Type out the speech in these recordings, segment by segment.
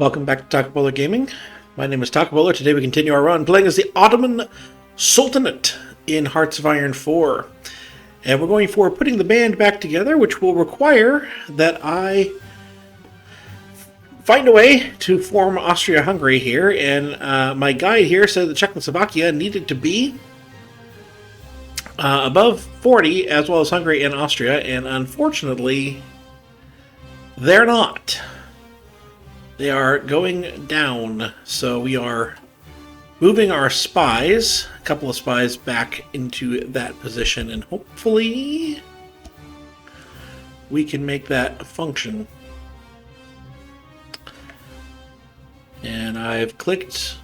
Welcome back to Taco Bowler Gaming. My name is Taco Bowler. Today we continue our run playing as the Ottoman Sultanate in Hearts of Iron 4. And we're going for putting the band back together, which will require that I find a way to form Austria-Hungary here. And my guide here said that Czechoslovakia needed to be above 40, as well as Hungary and Austria. And unfortunately, they're not. They are going down, so we are moving our spies, a couple of spies, back into that position, and hopefully we can make that function. And I've clicked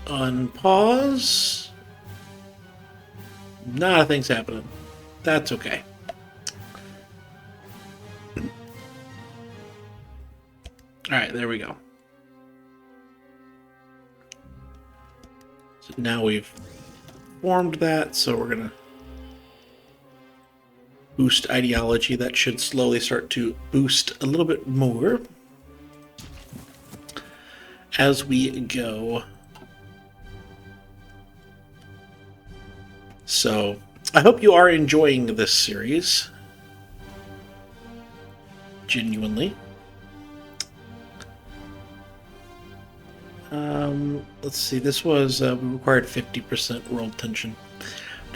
on pause. Nothing's happening. That's okay. Alright, there we go. So now we've formed that, so we're going to boost ideology. That should slowly start to boost a little bit more as we go. So, I hope you are enjoying this series. Genuinely. Let's see, this was, we required 50% world tension.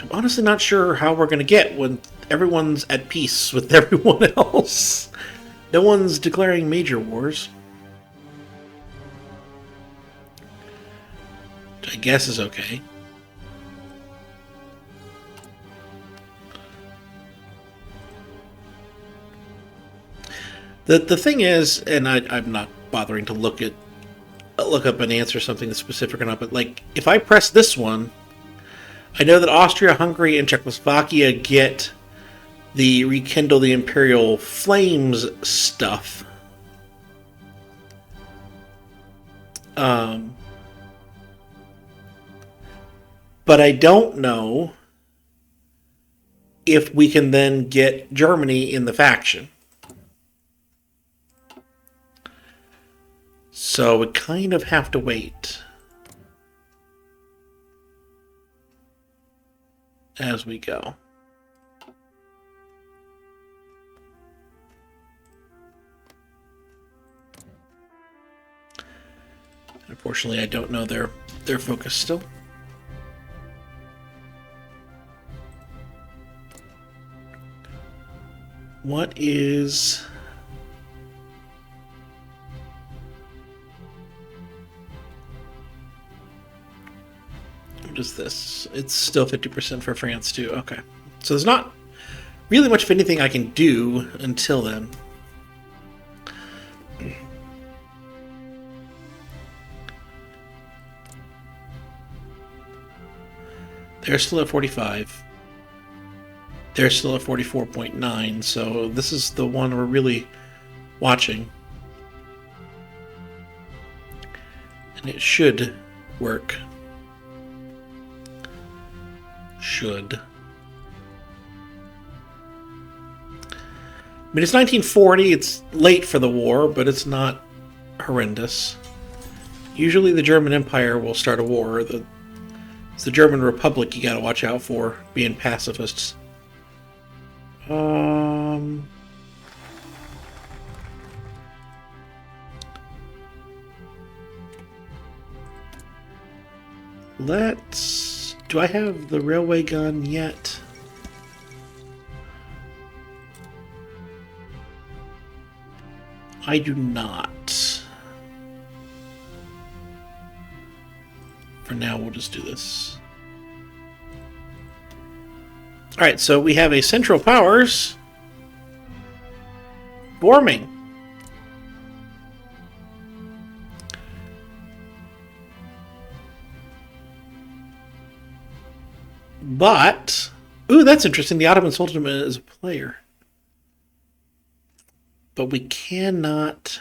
I'm honestly not sure how we're going to get when everyone's at peace with everyone else. No one's declaring major wars. Which I guess is okay. The thing is, and I'm not bothering to look up and answer something that's specific or not, but like if I press this one, I know that Austria, Hungary, and Czechoslovakia get the rekindle the imperial flames stuff. But I don't know if we can then get Germany in the faction. So we kind of have to wait as we go. Unfortunately, I don't know their focus still. What is... is this? It's still 50% for France too. Okay. So there's not really much of anything I can do until then. They're still at 45. They're still at 44.9. So this is the one we're really watching. And it should work. Should. I mean, it's 1940, it's late for the war, but it's not horrendous. Usually the German Empire will start a war. It's the German Republic you gotta watch out for, being pacifists. Let's... Do I have the railway gun yet? I do not. For now, we'll just do this. Alright, so we have a Central Powers forming. But, ooh, that's interesting. The Ottoman Sultanate is a player. But we cannot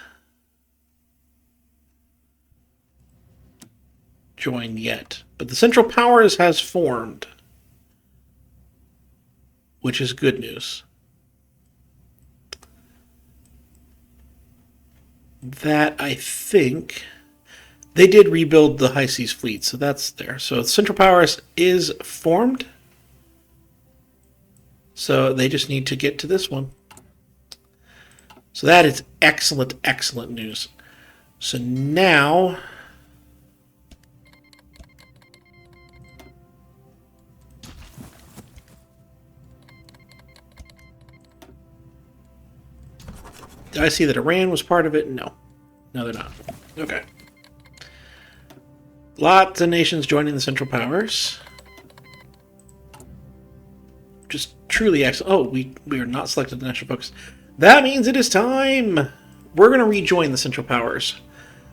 join yet. But the Central Powers has formed, which is good news. that, I think, they did rebuild the High Seas Fleet, so that's there. So Central Powers is formed. So they just need to get to this one. So that is excellent, excellent news. So now... Did I see that Iran was part of it? No. No, they're not. Okay. Lots of nations joining the Central Powers. Just truly excellent. Oh, we are not selected the national focus. That means it is time! We're going to rejoin the Central Powers.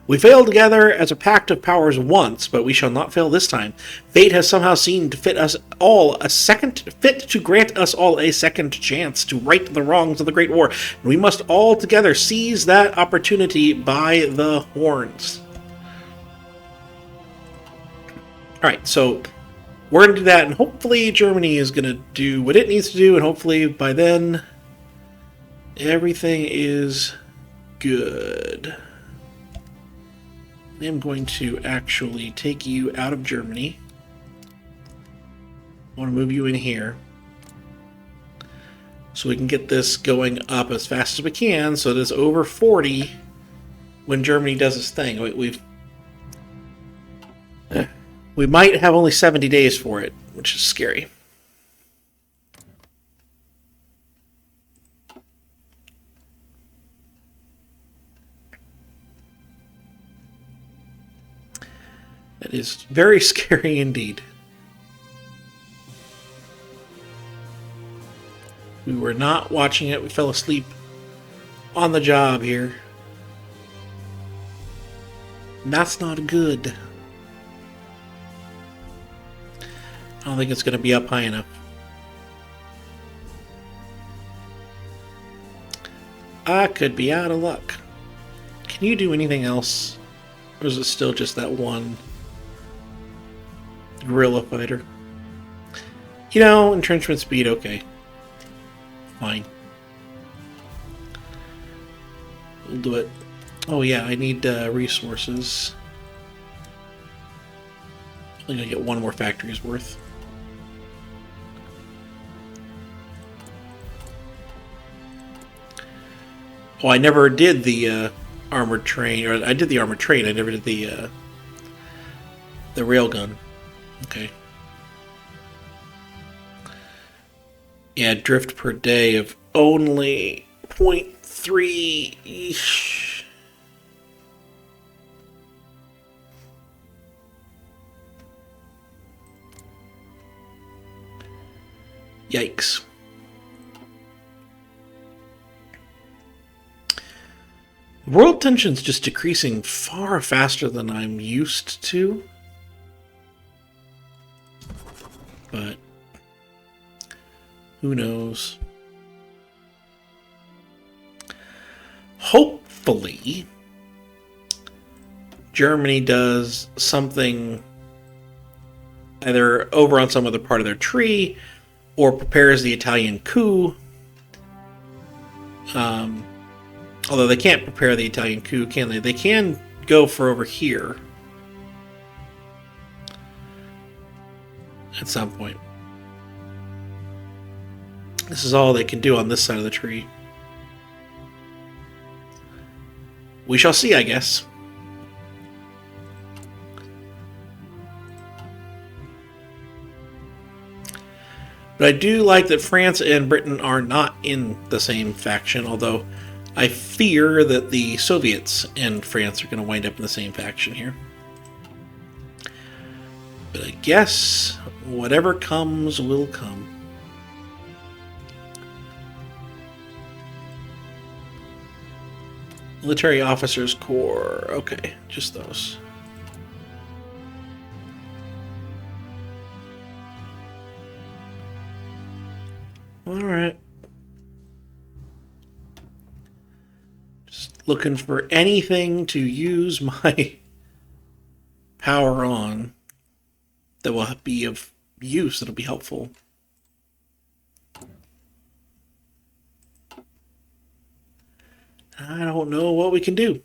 We failed together as a pact of powers once, but we shall not fail this time. Fate has somehow seen to fit to grant us all a second chance to right the wrongs of the Great War. And we must all together seize that opportunity by the horns. Alright, so we're going to do that, and hopefully Germany is going to do what it needs to do, and hopefully by then everything is good. I'm going to actually take you out of Germany. I want to move you in here so we can get this going up as fast as we can, so it is over 40 when Germany does its thing. We might have only 70 days for it, which is scary. That is very scary indeed. We were not watching it. We fell asleep on the job here. And that's not good. I don't think it's going to be up high enough. I could be out of luck. Can you do anything else? Or is it still just that one guerrilla fighter? You know, entrenchment speed, okay. Fine. We'll do it. Oh yeah, I need resources. I'm gonna get one more factory's worth. Oh, I never did the armored train, or I did the armored train. I never did the railgun. Okay. Yeah, drift per day of only 0.3. Yikes. World tension's just decreasing far faster than I'm used to. But who knows? Hopefully, Germany does something either over on some other part of their tree or prepares the Italian coup. Although they can't prepare the Italian coup, can they? They can go for over here at some point. This is all they can do on this side of the tree. We shall see, I guess. But I do like that France and Britain are not in the same faction, although I fear that the Soviets and France are going to wind up in the same faction here. But I guess whatever comes will come. Military Officers Corps. Okay, just those. Alright. Just looking for anything to use my power on that will be of use, that'll be helpful. I don't know what we can do.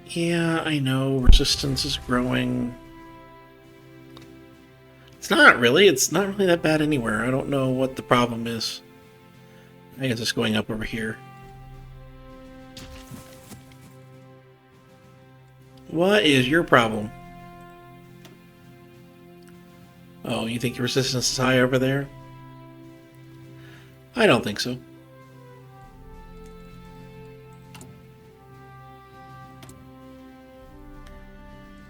Yeah, I know. Resistance is growing. It's not really. It's not really that bad anywhere. I don't know what the problem is. I guess it's going up over here. What is your problem? Oh, you think your resistance is high over there? I don't think so.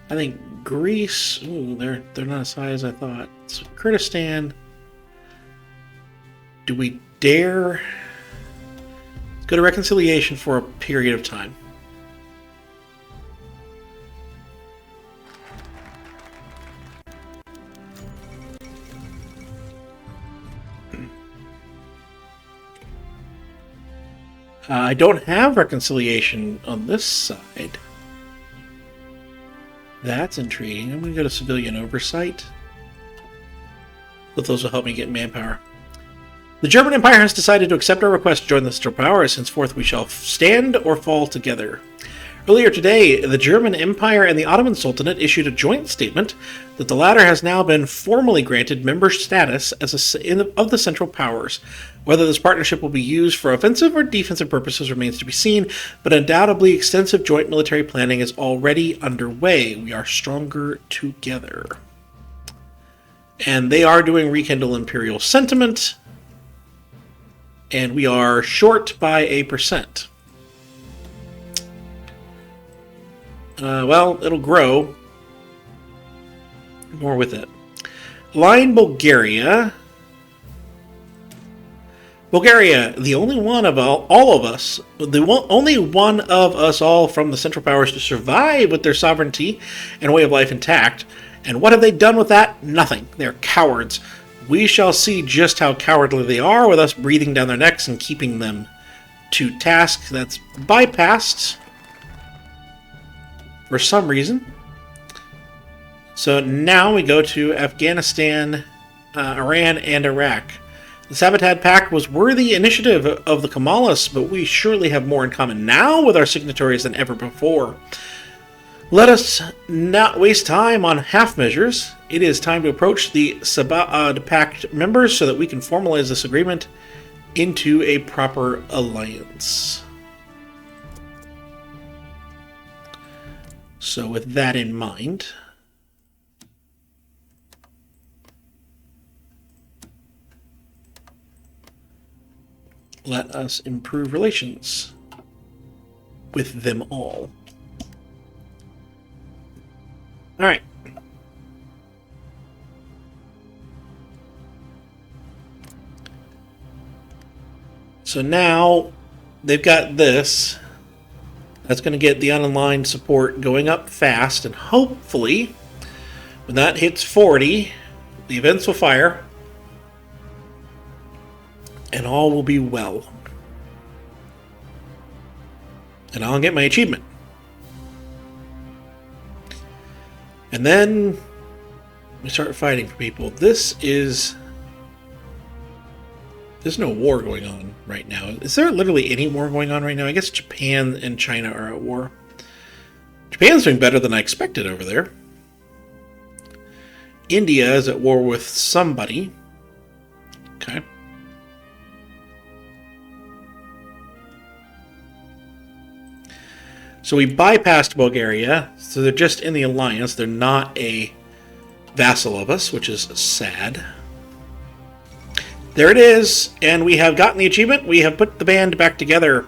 I think Greece. Ooh, they're not as high as I thought. So Kurdistan. Do we dare go to reconciliation for a period of time? I don't have reconciliation on this side. That's intriguing. I'm going to go to civilian oversight. But those will help me get manpower. The German Empire has decided to accept our request to join the Central Powers. Henceforth we shall stand or fall together. Earlier today, the German Empire and the Ottoman Sultanate issued a joint statement that the latter has now been formally granted member status of the Central Powers. Whether this partnership will be used for offensive or defensive purposes remains to be seen, but undoubtedly extensive joint military planning is already underway. We are stronger together. And they are doing rekindle imperial sentiment, and we are short by 1%. Well, it'll grow. More with it. Line Bulgaria. Bulgaria, the only one of all of us, only one of us all from the Central Powers to survive with their sovereignty and way of life intact. And what have they done with that? Nothing. They're cowards. We shall see just how cowardly they are with us breathing down their necks and keeping them to task. That's bypassed for some reason. So now we go to Afghanistan, Iran, and Iraq. The Sabotage Pact was worthy initiative of the Kemalists, but we surely have more in common now with our signatories than ever before. Let us not waste time on half measures. It is time to approach the Sabotage Pact members so that we can formalize this agreement into a proper alliance. So with that in mind, let us improve relations with them all. All right. So now they've got this. That's going to get the online support going up fast, and hopefully when that hits 40, the events will fire and all will be well. And I'll get my achievement. And then we start fighting for people. There's no war going on right now. Is there literally any war going on right now? I guess Japan and China are at war. Japan's doing better than I expected over there. India is at war with somebody. Okay. So we bypassed Bulgaria, so they're just in the alliance. They're not a vassal of us, which is sad. There it is, and we have gotten the achievement. We have put the band back together.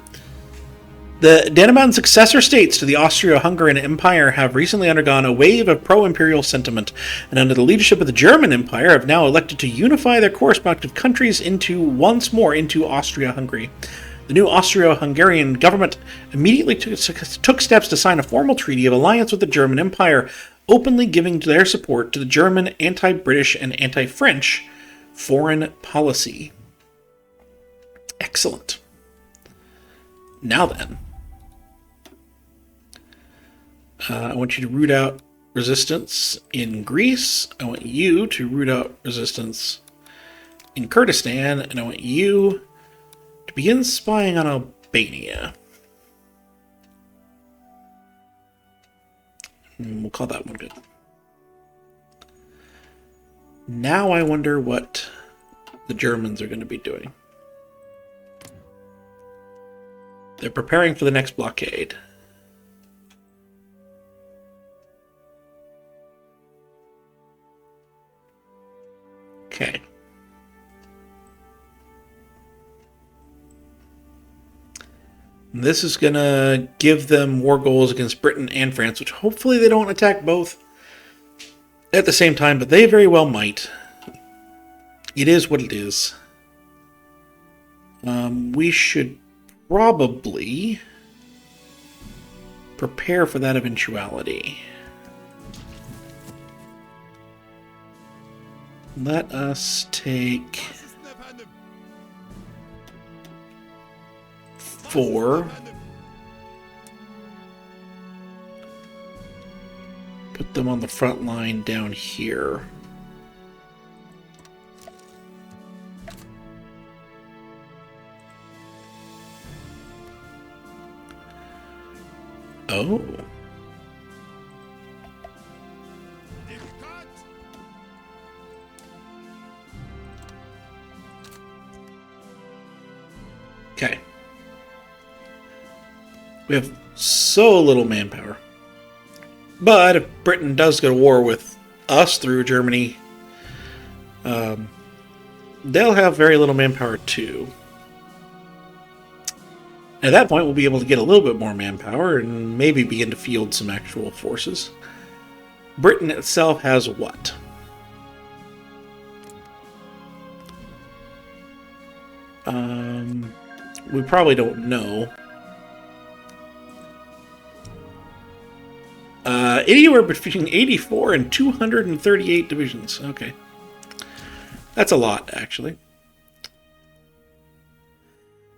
The Daneman successor states to the Austria-Hungarian Empire have recently undergone a wave of pro-imperial sentiment, and under the leadership of the German Empire have now elected to unify their correspective countries once more into Austria-Hungary. The new Austro-Hungarian government immediately took steps to sign a formal treaty of alliance with the German Empire, openly giving their support to the German anti-British and anti-French foreign policy. Excellent. Now then, I want you to root out resistance in Greece. I want you to root out resistance in Kurdistan, and I want you to begin spying on Albania. We'll call that one good. Now I wonder what the Germans are going to be doing. They're preparing for the next blockade. Okay. This is going to give them war goals against Britain and France, which hopefully they don't attack both at the same time, but they very well might. It is what it is. We should probably prepare for that eventuality. Let us take 4. Put them on the front line down here. Oh. Okay. We have so little manpower. But if Britain does go to war with us through Germany, they'll have very little manpower too. At that point, we'll be able to get a little bit more manpower and maybe begin to field some actual forces. Britain itself has what? We probably don't know. Anywhere between 84 and 238 divisions. Okay. That's a lot, actually.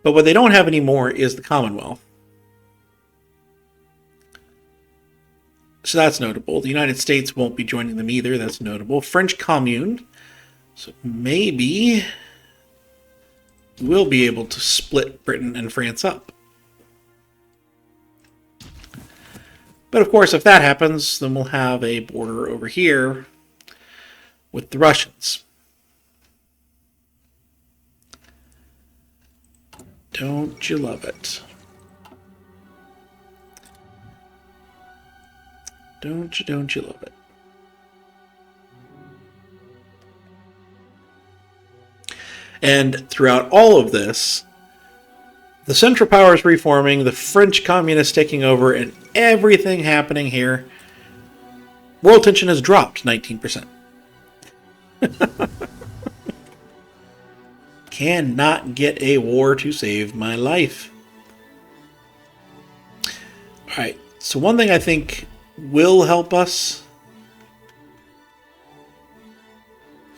But what they don't have anymore is the Commonwealth. So that's notable. The United States won't be joining them either. That's notable. French Commune. So maybe we'll be able to split Britain and France up. But of course, if that happens, then we'll have a border over here with the Russians. Don't you love it? Don't you love it? And throughout all of this, the Central Powers reforming, the French Communists taking over, and everything happening here, world tension has dropped 19%. Cannot get a war to save my life. Alright, so one thing I think will help us.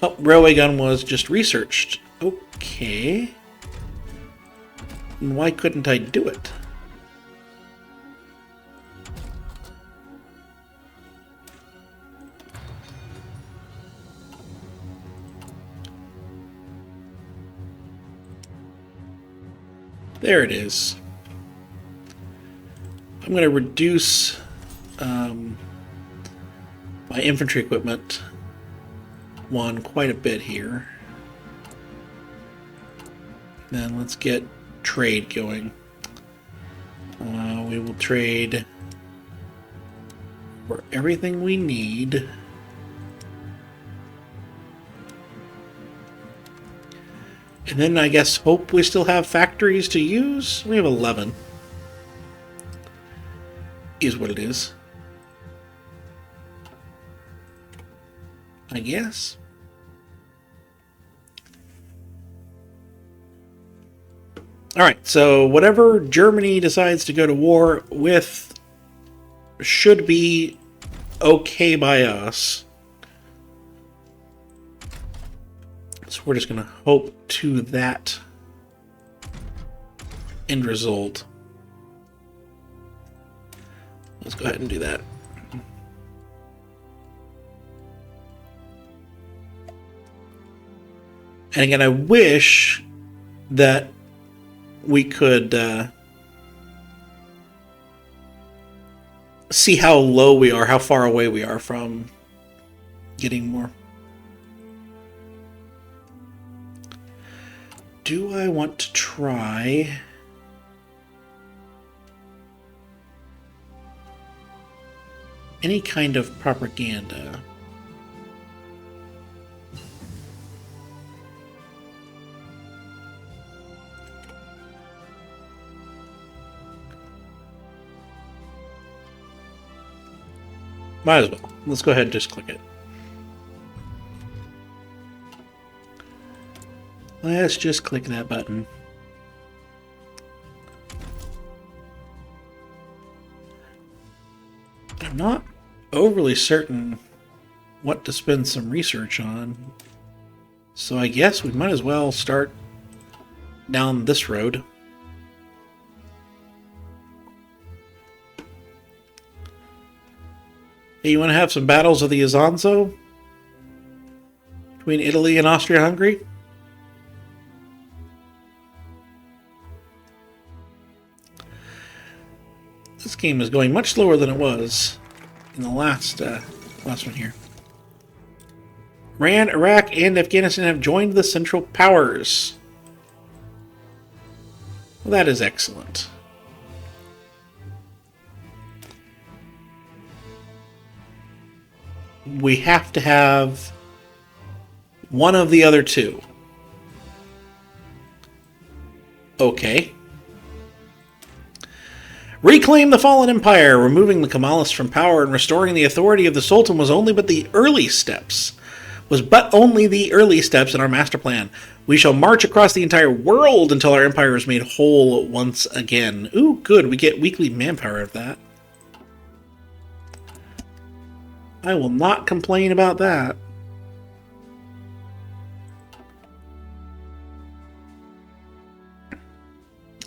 Oh, railway gun was just researched. Okay. And why couldn't I do it? There it is. I'm going to reduce my infantry equipment one quite a bit here. Then let's get trade going. We will trade for everything we need. And then I guess hope we still have factories to use. We have 11. Is what it is. I guess. Alright, so whatever Germany decides to go to war with should be okay by us. So we're just going to hope to that end result. Let's go ahead and do that. And again, I wish that we could see how low we are, how far away we are from getting more. Do I want to try any kind of propaganda? Might as well. Let's go ahead and just click it. Let's just click that button. I'm not overly certain what to spend some research on, so I guess we might as well start down this road. Hey, you want to have some battles of the Isonzo? Between Italy and Austria-Hungary? This game is going much slower than it was in the last one here. Iran, Iraq, and Afghanistan have joined the Central Powers. Well, that is excellent. We have to have one of the other two. Okay. Reclaim the fallen empire. Removing the Kemalists from power and restoring the authority of the Sultan was only but the early steps. Only the early steps in our master plan. We shall march across the entire world until our empire is made whole once again. Ooh, good. We get weekly manpower of that. I will not complain about that.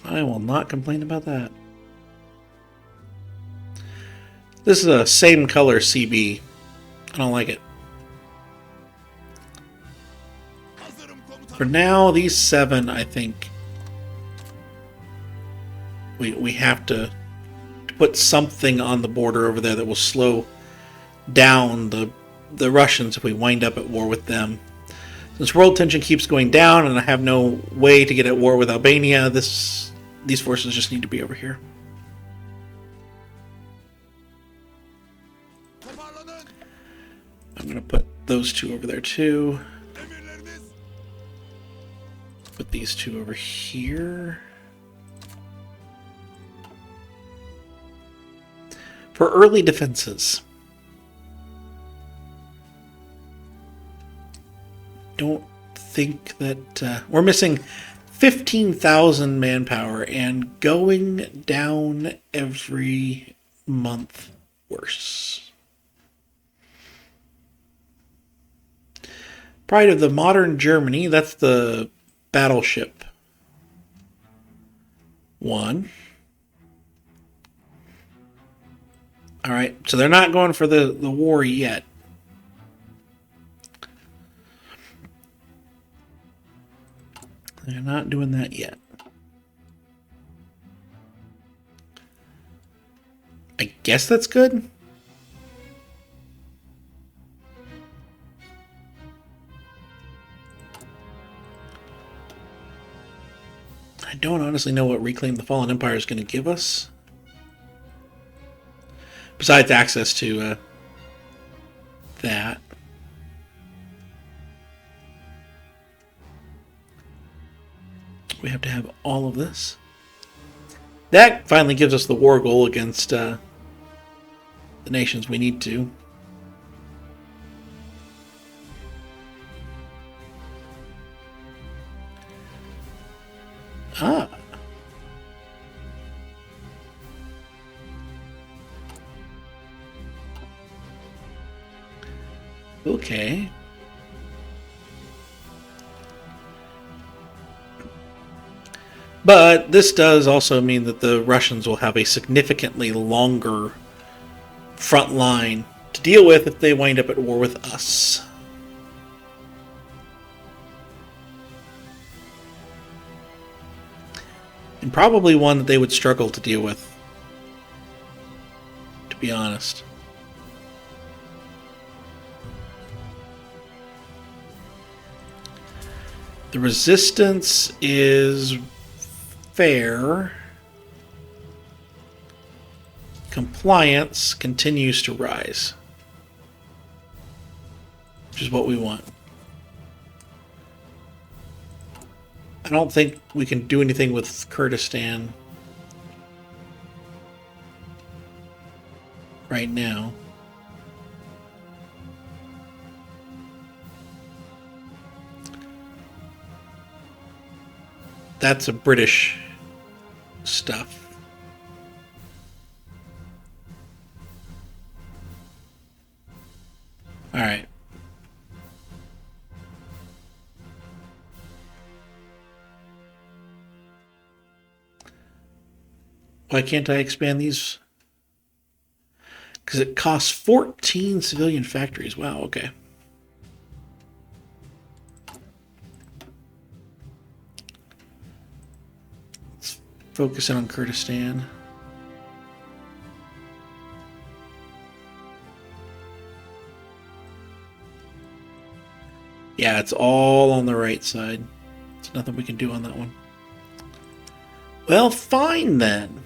I will not complain about that. This is a same color CB. I don't like it. For now, these 7, I think we have to put something on the border over there that will slow down the Russians if we wind up at war with them. Since world tension keeps going down and I have no way to get at war with Albania, these forces just need to be over here. I'm going to put those 2 over there too. Put these 2 over here. For early defenses. Don't think that we're missing 15,000 manpower and going down every month worse. Pride of the Modern Germany, that's the battleship one. Alright, so they're not going for the war yet. They're not doing that yet. I guess that's good. I don't honestly know what Reclaim the Fallen Empire is going to give us. Besides access to that. We have to have all of this. That finally gives us the war goal against the nations we need to. Ah. Okay. But this does also mean that the Russians will have a significantly longer front line to deal with if they wind up at war with us. And probably one that they would struggle to deal with, to to be honest. The resistance is fair. Compliance continues to rise, which is what we want. I don't think we can do anything with Kurdistan right now. That's a British stuff. All right. Why can't I expand these? Because it costs 14 civilian factories. Wow, okay. Let's focus in on Kurdistan. Yeah, it's all on the right side. There's nothing we can do on that one. Well, fine then.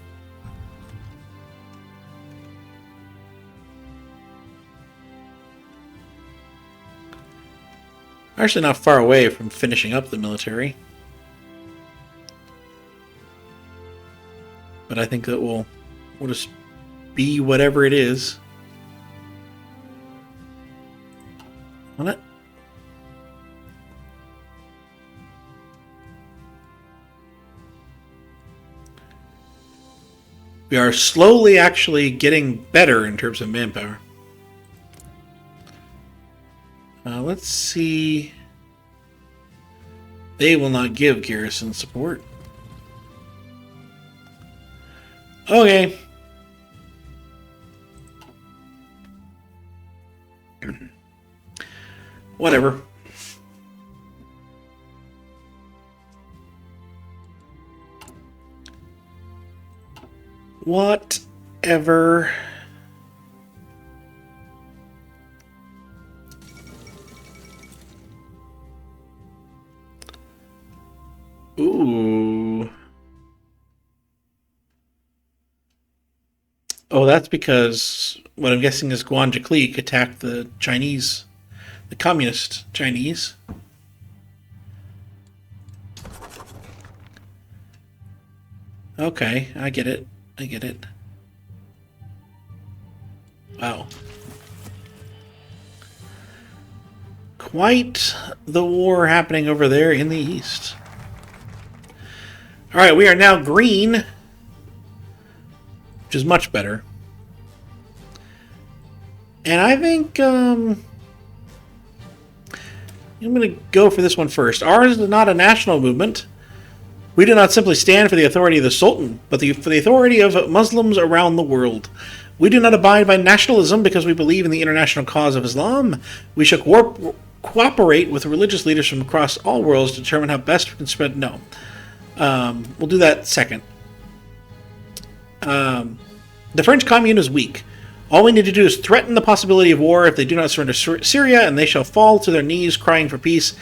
Actually not far away from finishing up the military. But I think that we'll just be whatever it is. On it. We are slowly actually getting better in terms of manpower. Let's see. They will not give garrison support. Okay. Whatever. Whatever. Ooh. Oh, that's because what I'm guessing is Guanjiklik attacked the Chinese, the communist Chinese. Okay, I get it. I get it. Wow. Quite the war happening over there in the east. Alright, we are now green, which is much better. And I think I'm going to go for this one first. Ours is not a national movement. We do not simply stand for the authority of the Sultan, but for the authority of Muslims around the world. We do not abide by nationalism because we believe in the international cause of Islam. We shall cooperate with religious leaders from across all worlds to determine how best we can spread... No. We'll do that second. The French Commune is weak. All we need to do is threaten the possibility of war if they do not surrender Syria, and they shall fall to their knees crying for peace,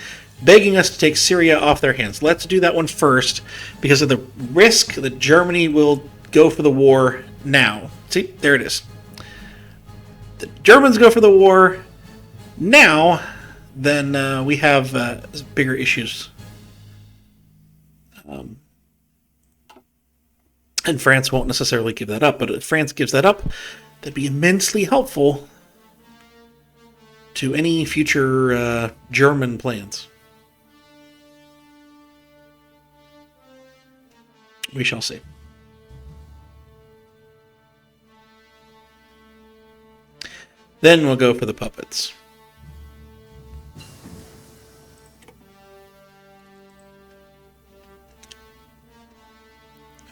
begging us to take Syria off their hands. Let's do that one first, because of the risk that Germany will go for the war now. See, there it is. The Germans go for the war now, then we have bigger issues. And France won't necessarily give that up, but if France gives that up, that'd be immensely helpful to any future German plans. We shall see. Then we'll go for the puppets.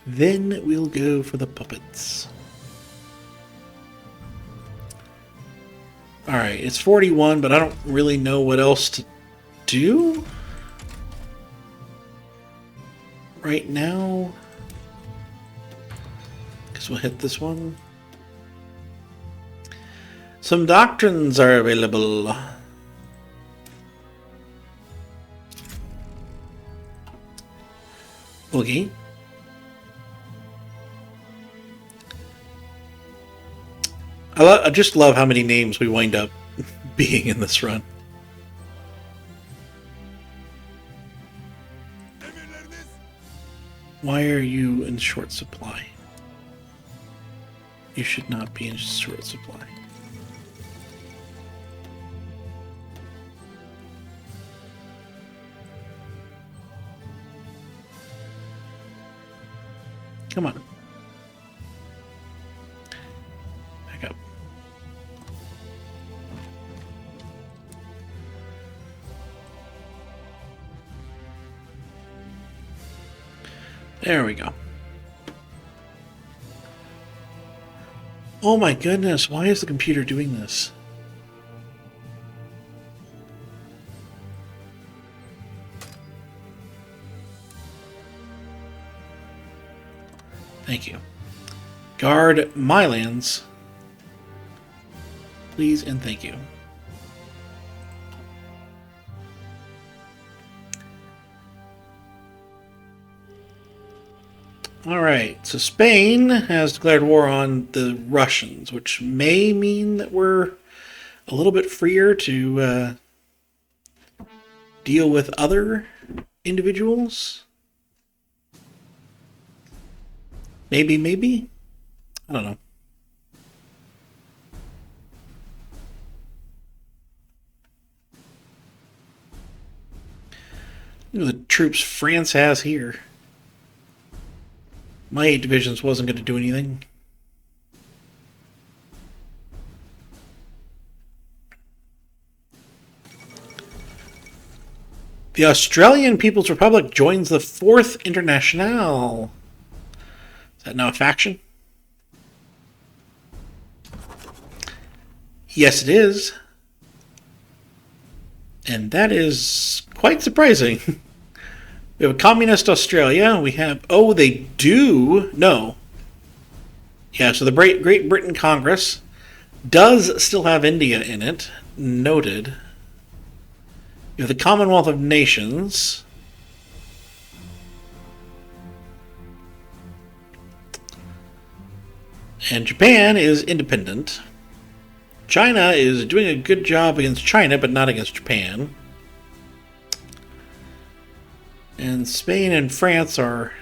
Then we'll go for the puppets. Alright, it's 41, but I don't really know what else to do right now. Guess we'll hit this one. Some doctrines are available. Okay. I just love how many names we wind up being in this run. Why are you in short supply? You should not be in short supply. Come on. Back up. There we go. Oh my goodness, why is the computer doing this? Thank you. Guard my lands. Please and thank you. Alright, so Spain has declared war on the Russians, which may mean that we're a little bit freer to deal with other individuals. Maybe? I don't know. Look at the troops France has here. My 8 divisions wasn't going to do anything. The Australian People's Republic joins the 4th Internationale. Is that now a faction? Yes, it is. And that is quite surprising. We have a communist Australia. We have... Oh, they do? No. Yeah, so the Great Britain Congress does still have India in it. Noted. You have the Commonwealth of Nations. And Japan is independent. China is doing a good job against China, but not against Japan. And Spain and France are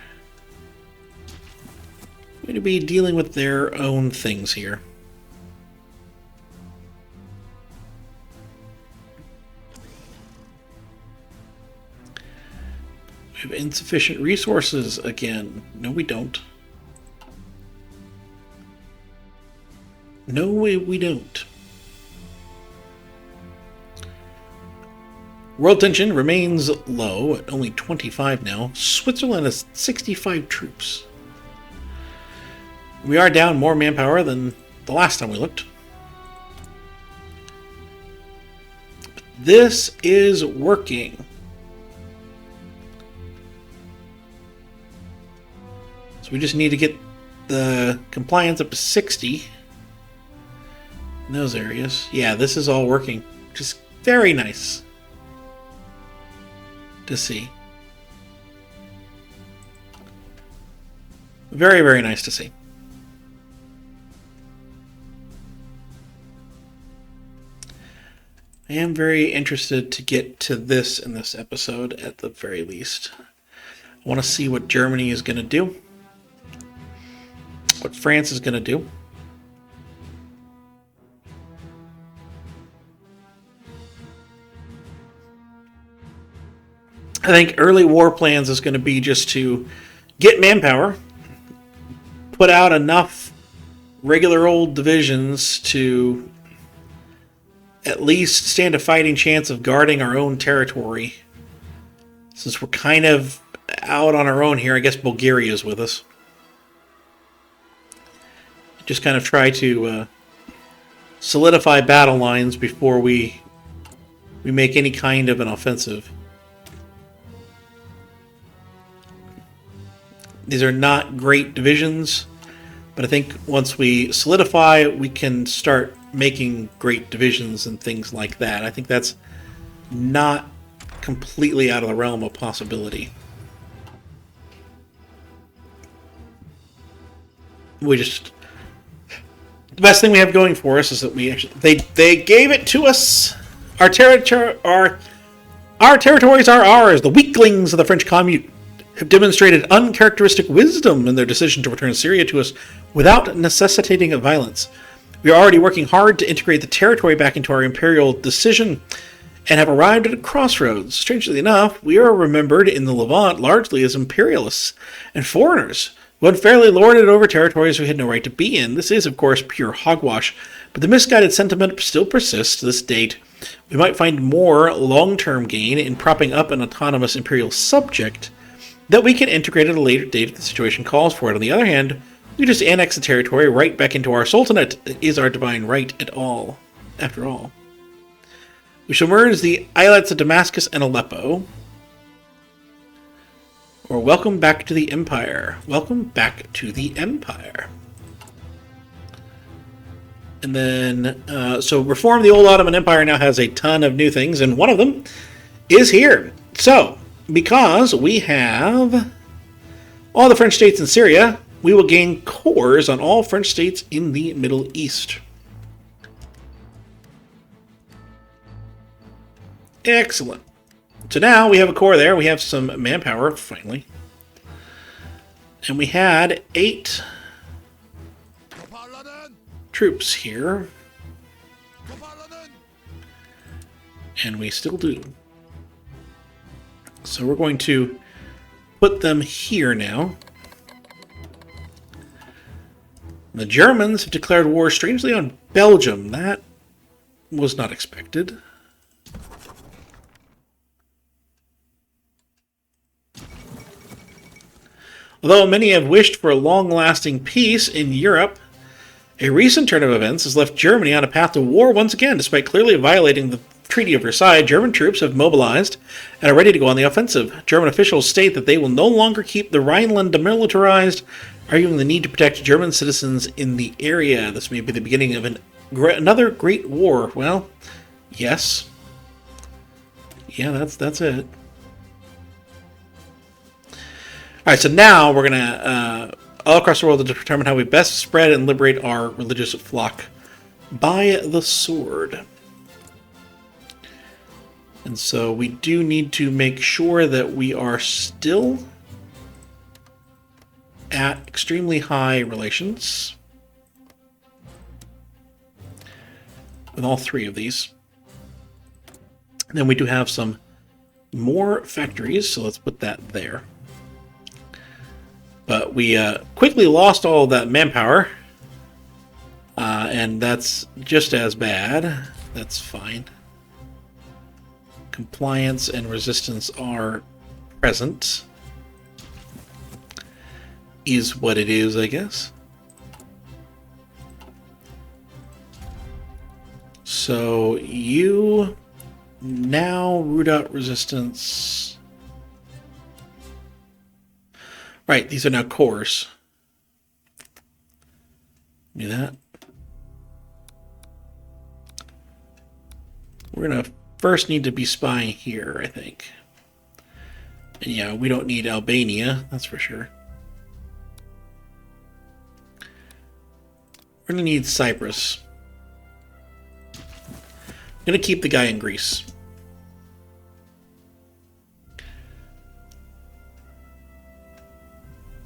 going to be dealing with their own things here. We have insufficient resources again. No, we don't. No, we don't. World tension remains low at only 25 now. Switzerland has 65 troops. We are down more manpower than the last time we looked. But this is working. So we just need to get the compliance up to 60 in those areas. Yeah, this is all working. Just very nice to see. Very, very nice to see. I am very interested to get to this in this episode at the very least. I want to see what Germany is going to do. What France is going to do. I think early war plans is going to be just to get manpower, put out enough regular old divisions to at least stand a fighting chance of guarding our own territory. Since we're kind of out on our own here, I guess Bulgaria is with us. Just kind of try to solidify battle lines before we make any kind of an offensive. These are not great divisions, but I think once we solidify, we can start making great divisions and things like that. I think that's not completely out of the realm of possibility. The best thing we have going for us is that they gave it to us. Our territories are ours. The weaklings of the French Commune have demonstrated uncharacteristic wisdom in their decision to return Syria to us without necessitating violence. We are already working hard to integrate the territory back into our imperial decision and have arrived at a crossroads. Strangely enough, we are remembered in the Levant largely as imperialists and foreigners who unfairly lorded over territories we had no right to be in. This is, of course, pure hogwash, but the misguided sentiment still persists to this date. We might find more long-term gain in propping up an autonomous imperial subject that we can integrate at a later date if the situation calls for it. On the other hand, we just annex the territory right back into our sultanate. It is our divine right after all. We shall merge the islets of Damascus and Aleppo. Or welcome back to the Empire. Welcome back to the Empire. And then, so Reform the Old Ottoman Empire now has a ton of new things, and one of them is here. So, because we have all the French states in Syria, we will gain cores on all French states in the Middle East. Excellent. So now we have a core there. We have some manpower, finally. And we had 8 troops here. And we still do. So we're going to put them here now. The Germans have declared war, strangely, on Belgium. That was not expected. Although many have wished for a long-lasting peace in Europe, a recent turn of events has left Germany on a path to war once again. Despite clearly violating the Treaty of Versailles, German troops have mobilized and are ready to go on the offensive. German officials state that they will no longer keep the Rhineland demilitarized, arguing the need to protect German citizens in the area. This may be the beginning of another great war. Well, yes. Yeah, that's it. Alright, so now we're going to, all across the world, to determine how we best spread and liberate our religious flock by the sword. And so we do need to make sure that we are still at extremely high relations with all 3 of these. And then we do have some more factories, so let's put that there. But we quickly lost all of that manpower, and that's just as bad. That's fine. Compliance and resistance are present. Is what it is, I guess. So you now root out resistance. Right, these are now cores. Do that. We're going to first need to be spying here, I think. And yeah, we don't need Albania, that's for sure. We're going to need Cyprus. I'm going to keep the guy in Greece.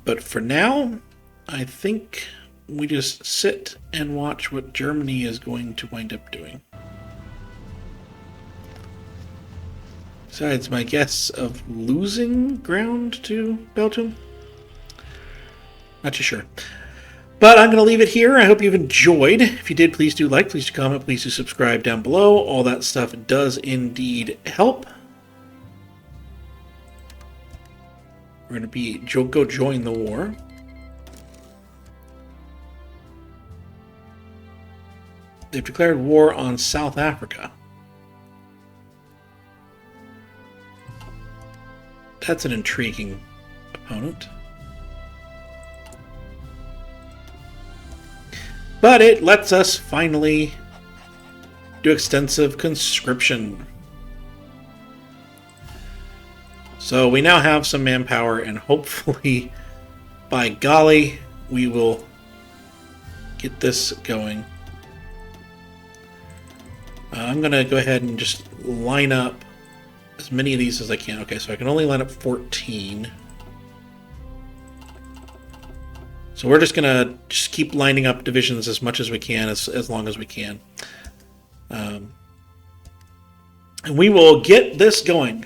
But for now, I think we just sit and watch what Germany is going to wind up doing. Besides my guess of losing ground to Belgium? Not too sure. But I'm going to leave it here. I hope you've enjoyed. If you did, please do like, please do comment, please do subscribe down below. All that stuff does indeed help. We're going to go join the war. They've declared war on South Africa. That's an intriguing opponent. But it lets us finally do extensive conscription. So we now have some manpower, and hopefully, by golly, we will get this going. I'm going to go ahead and just line up as many of these as I can. Okay, so I can only line up 14. So we're just going to just keep lining up divisions as much as we can, as long as we can. And we will get this going.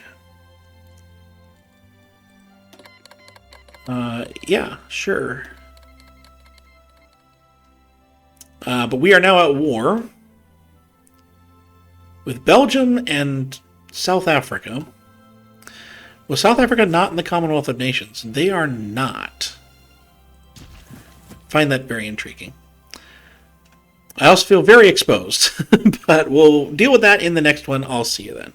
Yeah, sure. But we are now at war with Belgium and South Africa. Was South Africa not in the Commonwealth of Nations? They are not. Find that very intriguing. I also feel very exposed, but we'll deal with that in the next one. I'll see you then.